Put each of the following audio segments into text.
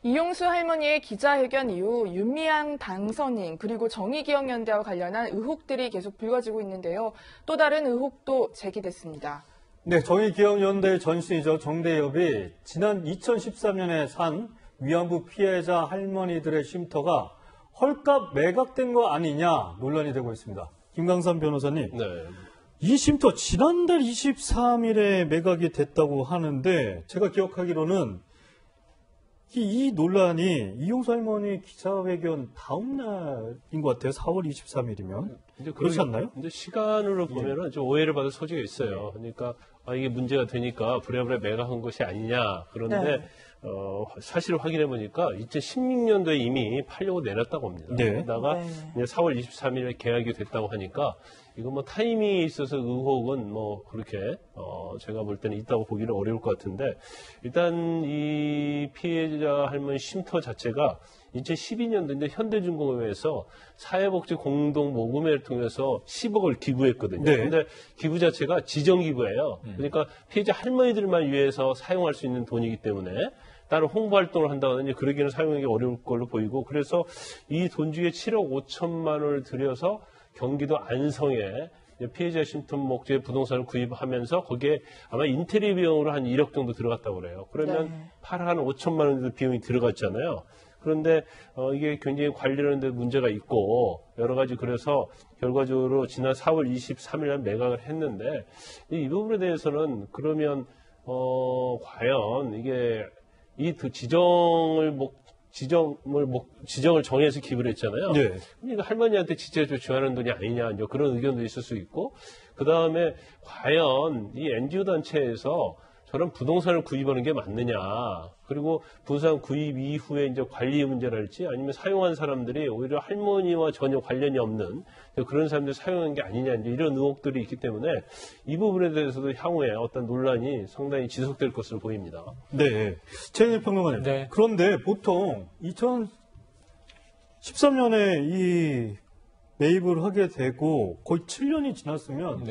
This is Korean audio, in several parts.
이용수 할머니의 기자회견 이후 윤미향 당선인 그리고 정의기억연대와 관련한 의혹들이 계속 불거지고 있는데요. 또 다른 의혹도 제기됐습니다. 네, 정의기억연대 전신이죠. 정대협이 지난 2013년에 산 위안부 피해자 할머니들의 쉼터가 헐값 매각된 거 아니냐 논란이 되고 있습니다. 김강삼 변호사님. 네. 이 쉼터 지난달 23일에 매각이 됐다고 하는데 제가 기억하기로는 이 논란이 이용수 할머니 기자회견 다음 날인 것 같아요. 4월 23일이면. 그렇지 않나요? 이제 시간으로 보면은 좀 오해를 받을 소지가 있어요. 그러니까 이게 문제가 되니까 부랴부랴 매각한 것이 아니냐. 그런데 사실 확인해 보니까 2016년도에 이미 팔려고 내놨다고 합니다. 그러다가 이제 4월 23일에 계약이 됐다고 하니까 이거 뭐 타이밍에 있어서 의혹은 뭐 그렇게 제가 볼 때는 있다고 보기는 어려울 것 같은데 일단 이 피해자 할머니 쉼터 자체가 2012년도인데 현대중공업에서 사회복지 공동 모금회를 통해서 10억을 기부했거든요. 그런데 기부 자체가 지정 기부예요. 그러니까 피해자 할머니들만 위해서 사용할 수 있는 돈이기 때문에 다른 홍보 활동을 한다거나 그러기는 사용하기 어려울 걸로 보이고 그래서 이 돈 중에 7억 5천만 원을 들여서 경기도 안성에 피해자 쉼터 목적의 부동산을 구입하면서 거기에 아마 인테리어 비용으로 한 1억 정도 들어갔다고 그래요. 그러면 8억 한 5천만 원 정도 비용이 들어갔잖아요. 그런데 이게 굉장히 관리하는 데 문제가 있고 여러 가지 그래서 결과적으로 지난 4월 23일에 매각을 했는데 이 부분에 대해서는 그러면 과연 이게 이 지정을 정해서 기부를 했잖아요. 그러니까 할머니한테 직접적으로 주하는 돈이 아니냐, 이제 그런 의견도 있을 수 있고, 그 다음에 과연 이 NGO 단체에서 저런 부동산을 구입하는 게 맞느냐, 그리고 부동산 구입 이후에 이제 관리 문제랄지 아니면 사용한 사람들이 오히려 할머니와 전혀 관련이 없는 그런 사람들이 사용한 게 아니냐, 이제 이런 의혹들이 있기 때문에 이 부분에 대해서도 향후에 어떤 논란이 상당히 지속될 것으로 보입니다. 네. 최인일 평론가님. 그런데 보통 2013년에 이 매입을 하게 되고 거의 7년이 지났으면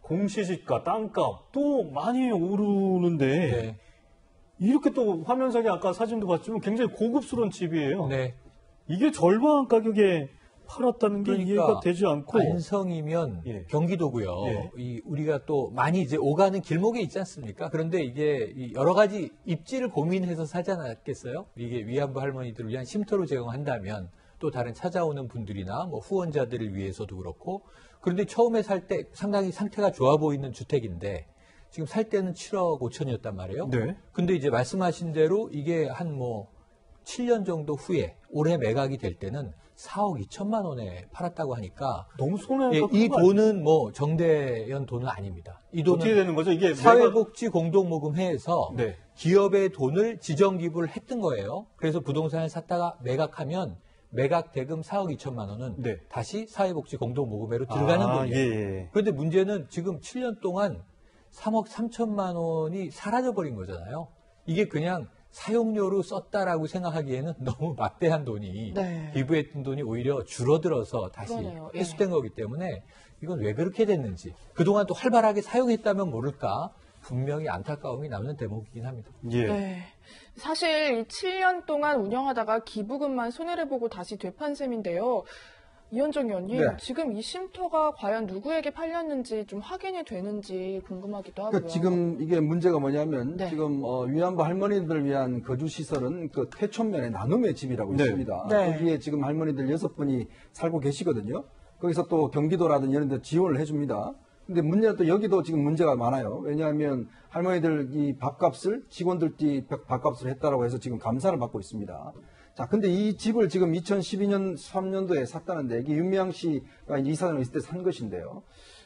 공시지가, 땅값 또 많이 오르는데 이렇게 또 화면상에 아까 사진도 봤지만 굉장히 고급스러운 집이에요. 이게 절반 가격에 팔았다는 게 이해가 되지 않고. 안성이면 경기도고요. 우리가 또 많이 이제 오가는 길목에 있지 않습니까? 그런데 이게 여러 가지 입지를 고민해서 사지 않았겠어요? 이게 위안부 할머니들을 위한 쉼터로 제공한다면 또 다른 찾아오는 분들이나 뭐 후원자들을 위해서도 그렇고 그런데 처음에 살 때 상당히 상태가 좋아 보이는 주택인데 지금 살 때는 7억 5천이었단 말이에요. 근데 이제 말씀하신 대로 이게 한 7년 정도 후에 올해 매각이 될 때는 4억 2천만 원에 팔았다고 하니까 너무 손해가 이 돈은 정대연 돈은 아닙니다. 이 돈은 어떻게 되는 거죠? 이게 사회복지 공동모금회에서 기업의 돈을 지정 기부를 했던 거예요. 그래서 부동산을 샀다가 매각하면 매각 대금 4억 2천만 원은 다시 사회복지 공동모금회로 들어가는 돈이에요. 그런데 문제는 지금 7년 동안 3억 3천만 원이 사라져버린 거잖아요. 이게 그냥 사용료로 썼다라고 생각하기에는 너무 막대한 돈이 기부했던 돈이 오히려 줄어들어서 다시 회수된 거기 때문에 이건 왜 그렇게 됐는지 그동안 또 활발하게 사용했다면 모를까 분명히 안타까움이 남는 대목이긴 합니다. 사실 이 7년 동안 운영하다가 기부금만 손해를 보고 다시 되판 셈인데요. 이현정 의원님, 지금 이 쉼터가 과연 누구에게 팔렸는지 좀 확인이 되는지 궁금하기도 하고요. 그러니까 지금 이게 문제가 뭐냐면 지금 위안부 할머니들을 위한 거주시설은 그 태촌면에 나눔의 집이라고 있습니다. 거기에 지금 할머니들 6분이 살고 계시거든요. 거기서 또 경기도라든지 이런 데 지원을 해줍니다. 근데 문제는 또 여기도 지금 문제가 많아요. 왜냐하면 할머니들 이 밥값을 직원들이 밥값을 했다라고 해서 지금 감사를 받고 있습니다. 자, 근데 이 집을 지금 2012년, 3년도에 샀다는데 이게 윤미향 씨가 이사장을 있을 때 산 것인데요.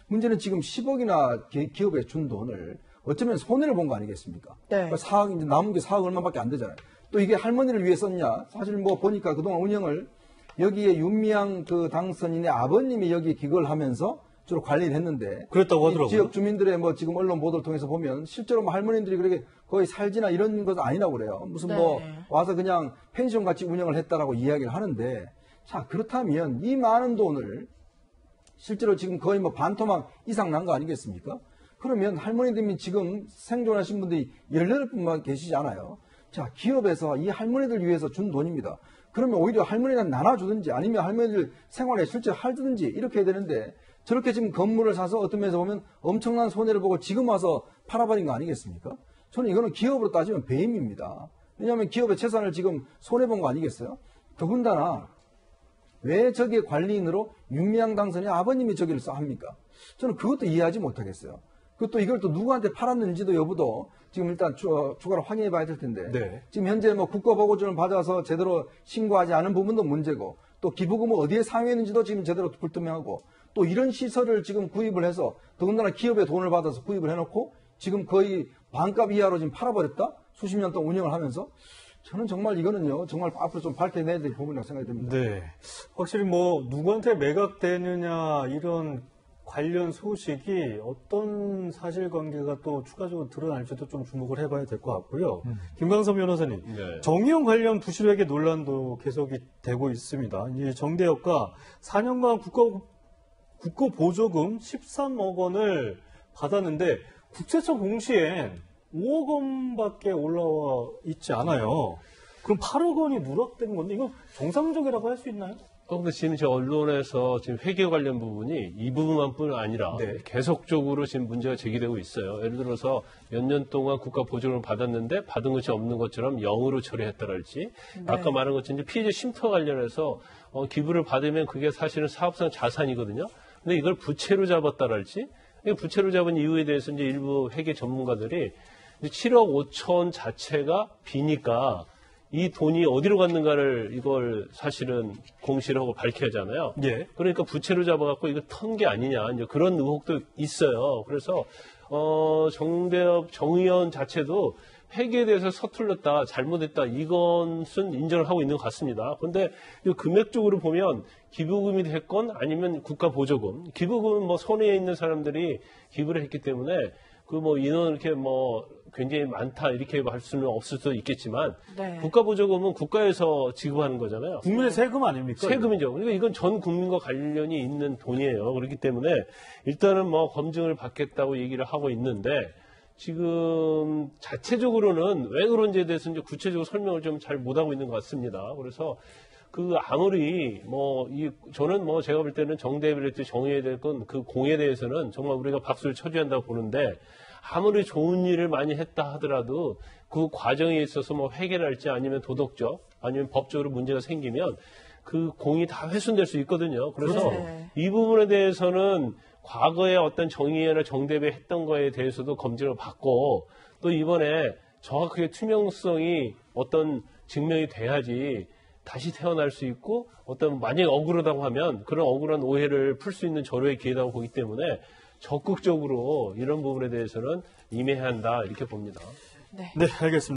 문제는 지금 10억이나 기업에 준 돈을 어쩌면 손해를 본 거 아니겠습니까? 그러니까 4억, 이제 남은 게 4억 얼마밖에 안 되잖아요. 또 이게 할머니를 위해 썼냐? 사실 보니까 그동안 운영을 여기에 윤미향 그 당선인의 아버님이 여기 기거를 하면서 주로 관리를 했는데 그랬다고 하더라고요. 지역 주민들의 지금 언론 보도를 통해서 보면 실제로 할머니들이 그렇게 거의 살지나 이런 것은 아니라고 그래요. 무슨 와서 그냥 펜션 같이 운영을 했다라고 이야기를 하는데 자 그렇다면 이 많은 돈을 실제로 지금 거의 반토막 이상 난 거 아니겠습니까? 그러면 할머니들이 지금 생존하신 분들이 18분만 계시지 않아요. 자, 기업에서 이 할머니들 위해서 준 돈입니다. 그러면 오히려 할머니랑 나눠주든지 아니면 할머니들 생활에 실제 하든지 이렇게 해야 되는데 저렇게 지금 건물을 사서 어떤 면에서 보면 엄청난 손해를 보고 지금 와서 팔아버린 거 아니겠습니까? 저는 이거는 기업으로 따지면 배임입니다. 왜냐하면 기업의 재산을 지금 손해본 거 아니겠어요? 더군다나 왜 저기에 관리인으로 윤미향 당선의 아버님이 저기를 합니까? 저는 그것도 이해하지 못하겠어요. 그것도 이걸 또 누구한테 팔았는지도 여부도 지금 일단 추가로 확인해 봐야 될 텐데 네. 지금 현재 뭐 국가보고증을 받아서 제대로 신고하지 않은 부분도 문제고 또 기부금을 어디에 사용했는지도 지금 제대로 불투명하고 또 이런 시설을 지금 구입을 해서 더군다나 기업의 돈을 받아서 구입을 해놓고 지금 거의 반값 이하로 지금 팔아버렸다? 수십 년 동안 운영을 하면서 저는 정말 이거는요, 정말 앞으로 좀 밝혀내야 될 부분이라고 생각이 듭니다. 네. 확실히 뭐, 누구한테 매각되느냐, 이런 관련 소식이 어떤 사실관계가 또 추가적으로 드러날지도 좀 주목을 해봐야 될 것 같고요. 김광선 변호사님, 네. 정의용 관련 부실회계 논란도 계속이 되고 있습니다. 이 정대협과 4년간 국고 보조금 13억 원을 받았는데 국세청 공시엔 5억 원밖에 올라와 있지 않아요. 그럼 8억 원이 누락된 건데 이거 정상적이라고 할 수 있나요? 근데 지금 저 언론에서 지금 회계 관련 부분이 이 부분만뿐 아니라 네. 계속적으로 지금 문제가 제기되고 있어요. 예를 들어서 몇 년 동안 국가 보조금을 받았는데 받은 것이 없는 것처럼 0으로 처리했다랄지 네. 아까 말한 것처럼 피해자 쉼터 관련해서 기부를 받으면 그게 사실은 사업상 자산이거든요. 근데 이걸 부채로 잡았다랄지 부채로 잡은 이유에 대해서 이제 일부 회계 전문가들이 7억 5천 자체가 비니까 이 돈이 어디로 갔는가를 이걸 사실은 공시를 하고 밝혀야 하잖아요. 예. 그러니까 부채로 잡아갖고 이거 턴 게 아니냐. 이제 그런 의혹도 있어요. 그래서, 정대협 정의원 자체도 회계에 대해서 서툴렀다, 잘못했다, 이것은 인정을 하고 있는 것 같습니다. 그런데 금액적으로 보면 기부금이 됐건 아니면 국가 보조금, 기부금은 뭐 손해에 있는 사람들이 기부를 했기 때문에 그 뭐 인원 이렇게 뭐 굉장히 많다 이렇게 할 수는 없을 수도 있겠지만 네. 국가 보조금은 국가에서 지급하는 거잖아요. 국민의 세금 아닙니까? 세금이죠. 그러니까 이건 전 국민과 관련이 있는 돈이에요. 그렇기 때문에 일단은 뭐 검증을 받겠다고 얘기를 하고 있는데 지금 자체적으로는 왜 그런지에 대해서 이제 구체적으로 설명을 좀 잘 못하고 있는 것 같습니다. 그래서 아무리 저는 제가 볼 때는 정대협이랬지 정의에 대한 그 공에 대해서는 정말 우리가 박수를 쳐줘야 한다고 보는데 아무리 좋은 일을 많이 했다 하더라도 그 과정에 있어서 회계랄지 아니면 도덕적 아니면 법적으로 문제가 생기면 그 공이 다 훼손될 수 있거든요. 그래서 네. 이 부분에 대해서는 과거에 어떤 정의회나 정대협이 했던 거에 대해서도 검증을 받고 또 이번에 정확하게 투명성이 어떤 증명이 돼야지 다시 태어날 수 있고 만약에 억울하다고 하면 그런 억울한 오해를 풀 수 있는 절호의 기회라고 보기 때문에 적극적으로 이런 부분에 대해서는 임해야 한다 이렇게 봅니다. 네, 알겠습니다.